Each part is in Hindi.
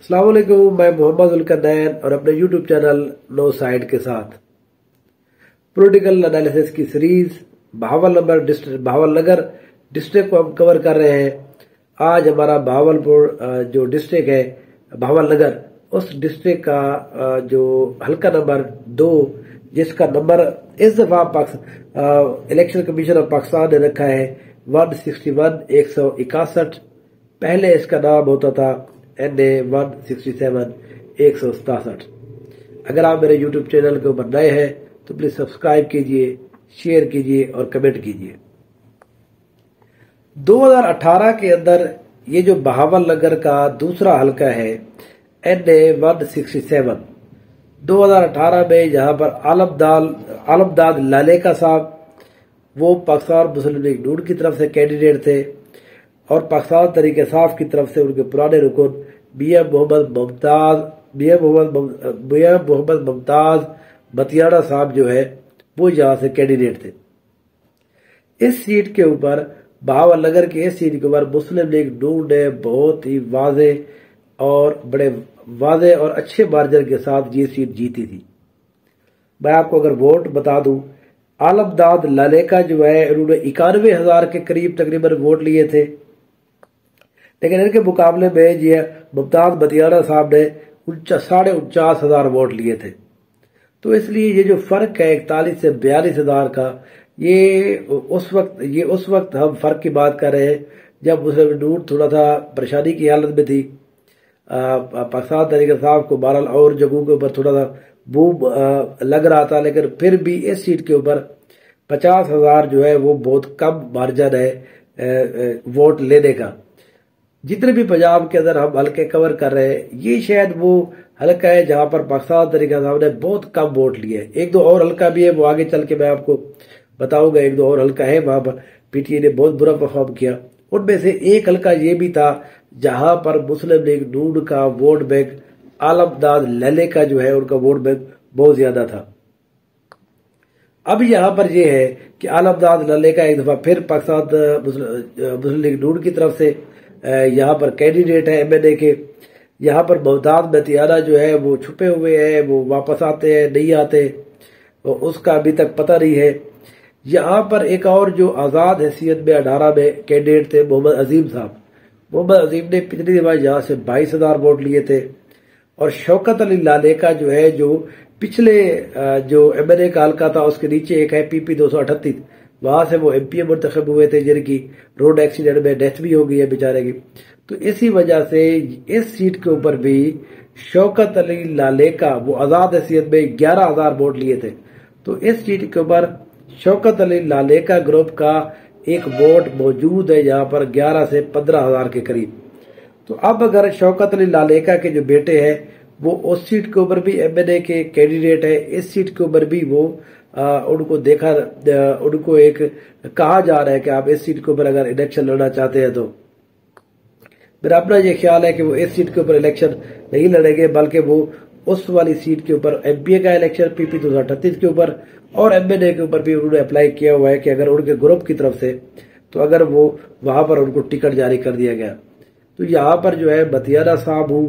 अस्सलाम वालेकुम, मैं मोहम्मद जुल्करनैन और अपने यूट्यूब चैनल नो साइड के साथ पॉलिटिकल एनालिसिस की सीरीज बहावलनगर डिस्ट्रिक्ट को हम कवर कर रहे हैं। आज हमारा बहावलपुर जो डिस्ट्रिक्ट है बहावलनगर, उस डिस्ट्रिक्ट का जो हल्का नंबर 2, जिसका नंबर इस दफा इलेक्शन कमीशन ऑफ पाकिस्तान ने रखा है 161 161। पहले इसका नाम होता था NA 167 167। अगर आप मेरे यूट्यूब चैनल के ऊपर नए हैं तो प्लीज सब्सक्राइब कीजिए, शेयर कीजिए और कमेंट कीजिए। 2018 के अंदर ये जो बहावलनगर का दूसरा हलका है NA 167, 2018 में यहाँ पर आलमदाद लालेका साहब, वो पाकिस्तान मुस्लिम लीग नून की तरफ से कैंडिडेट थे और पाकिस्तान तरीके साफ की तरफ से उनके पुराने रुकन मियां मोहम्मद मुमताज बतियाड़ा साहब जो है वो यहाँ से कैंडिडेट थे। इस सीट के ऊपर बहावलनगर की इस सीट के ऊपर मुस्लिम लीग नून ने बहुत ही वाजे और अच्छे मार्जिन के साथ ये सीट जीती थी। मैं आपको अगर वोट बता दूं, आलमदाद लालेका जो है उन्होंने 91,000 के करीब तकरीबन वोट लिए थे, लेकिन इनके मुकाबले में ये मुमताज बतियाड़ा साहब ने 49,500 वोट लिए थे। तो इसलिए ये जो फर्क है 41 से 42,000 का, ये उस वक्त हम फर्क की बात कर रहे हैं जब मुस्लिम नून थोड़ा सा परेशानी की हालत में थी। पाकिस्तान तरीके साहब को बहरहाल और जगहों के ऊपर थोड़ा सा बूम लग रहा था, लेकिन फिर भी इस सीट के ऊपर 50,000 जो है वो बहुत कम मार्जिन है वोट लेने का। जितने भी पंजाब के अंदर हम हल्के कवर कर रहे हैं, ये शायद वो हल्का है जहां पर पाकिस्तान तरीका साहब ने बहुत कम वोट लिए। एक दो और हल्का भी है, वो आगे चल के मैं आपको बताऊंगा। एक दो और हल्का है वहां पर PTI ने बहुत बुरा परफॉर्म किया। उनमें से एक हल्का ये भी था जहां पर मुस्लिम लीग नून का वोट बैंक आलमदाद लालेका जो है उनका वोट बैंक बहुत ज्यादा था। अब यहां पर यह है कि आलमदाद लालेका एक दफा फिर पाकिस्तान मुस्लिम लीग नून की तरफ से यहाँ पर कैंडिडेट है MNA के। यहाँ पर मुमताज बतियाड़ा जो है वो छुपे हुए हैं, वो वापस आते हैं नहीं आते तो उसका अभी तक पता नहीं है। यहाँ पर एक और जो आजाद हैसियत में 18 में कैंडिडेट थे मोहम्मद अजीम साहब। मोहम्मद अजीम ने पिछली दफा यहाँ से 22,000 वोट लिए थे। और शौकत अली लालेका जो है, जो पिछले जो MNA का हल्का था उसके नीचे एक है PP 238, वहां से वो MP मुंतखब हुए थे जिनकी रोड एक्सीडेंट में डेथ भी हो गई है बेचारे की। तो इसी वजह से इस सीट के ऊपर भी शौकत अली लालेका वो आजाद हैसियत में 11,000 वोट लिए थे। तो इस सीट के ऊपर शौकत अली लालेका ग्रुप का एक वोट मौजूद है यहाँ पर 11 से 15,000 के करीब। तो अब अगर शौकत अली लालेका के जो बेटे हैं वो उस सीट के ऊपर भी MNA के कैंडिडेट है, इस सीट के ऊपर भी वो उनको एक कहा जा रहा है कि आप इस सीट के ऊपर अगर इलेक्शन लड़ना चाहते हैं तो मेरा अपना ये ख्याल है कि वो इस सीट के ऊपर इलेक्शन नहीं लड़ेंगे, बल्कि वो उस वाली सीट के ऊपर MPA का इलेक्शन PP 238 के ऊपर और MNA के ऊपर भी उन्होंने अप्लाई किया हुआ है कि अगर उनके ग्रुप की तरफ से तो अगर वो वहां पर उनको टिकट जारी कर दिया गया तो यहाँ पर जो है बतियाड़ा साहब हो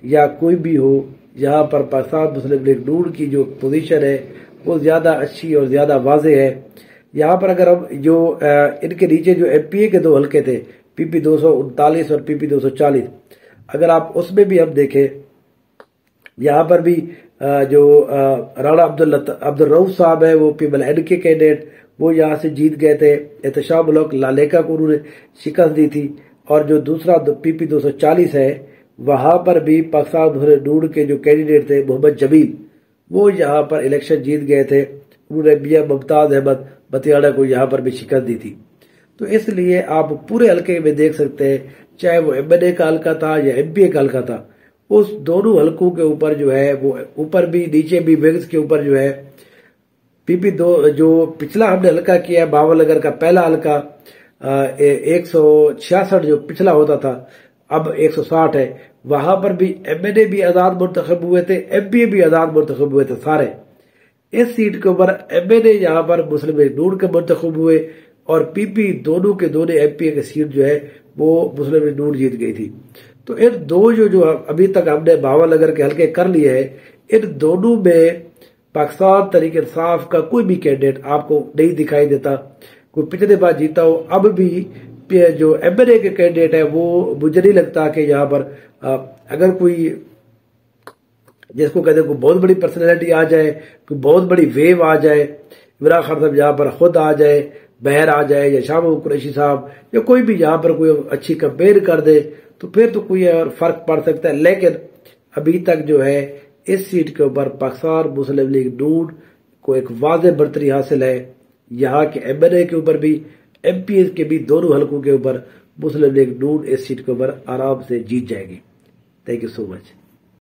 या कोई भी हो, यहाँ पर पाकिस्तान मुस्लिम लीग नून की जो पोजीशन है वो ज्यादा अच्छी और ज्यादा वाजे है। यहाँ पर अगर हम जो इनके नीचे जो MPA के दो हल्के थे PP 239 और PP 240, अगर आप उसमें भी हम देखें, यहाँ पर भी जो राणा अब्दुल रऊफ साहब है वो PMLN के कैंडिडेट, वो यहाँ से जीत गए थे। एहतशाम उल हक लालेका को उन्होंने शिकस्त दी थी। और जो दूसरा PP 240 है वहां पर भी पाकिस्तान मुस्लिम नून के जो कैंडिडेट थे मोहम्मद जमील, वो यहाँ पर इलेक्शन जीत गए थे। उन्होंने मियां मुमताज अहमद बतियाड़ा को यहाँ पर भी शिकस्त दी थी। तो इसलिए आप पूरे हल्के में देख सकते हैं, चाहे वो MNA का हल्का था या MPA का हल्का था, उस दोनों हल्कों के ऊपर जो है वो ऊपर भी नीचे भी विंग्स के ऊपर जो है PP 2 जो पिछला हमने हल्का किया है बहावलनगर का पहला हल्का 166 जो पिछला होता था अब 160 है, वहां पर भी MNA भी आजाद मुंतखब हुए थे, MPA भी आजाद मुंतखब हुए थे सारे। इस सीट के ऊपर MNA यहाँ पर मुस्लिम लीग नून के मुंतखब हुए और PP दोनों के दोनों MPA की सीट जो है वो मुस्लिम लीग नून जीत गई थी। तो इन दो जो अभी तक हमने भावानगर के हल्के कर लिए है, इन दोनों में पाकिस्तान तहरीक इंसाफ का कोई भी कैंडिडेट आपको नहीं दिखाई देता। कोई पिछले बार जीता हो, अब भी जो एमएनए के कैंडिडेट है वो मुझे नहीं लगता कि यहाँ पर अगर कोई जिसको कहते हैं कोई बहुत बड़ी पर्सनैलिटी आ जाए, कोई बहुत बड़ी वेव आ जाए, इमरान खान साहब यहाँ पर खुद आ जाए, बहर आ जाए, या शाह महमूद कुरैशी साहब, या कोई भी यहाँ पर कोई अच्छी कंपेयर कर दे, तो फिर तो कोई और फर्क पड़ सकता है। लेकिन अभी तक जो है इस सीट के ऊपर पाकिस्तान मुस्लिम लीग नून को एक वाज़ेह बढ़तरी हासिल है। यहाँ के एमएनए के ऊपर भी, एमपी के भी, दोनों हलकों के ऊपर मुस्लिम लीग नून इस सीट के ऊपर आराम से जीत जाएगी। Thank you so much.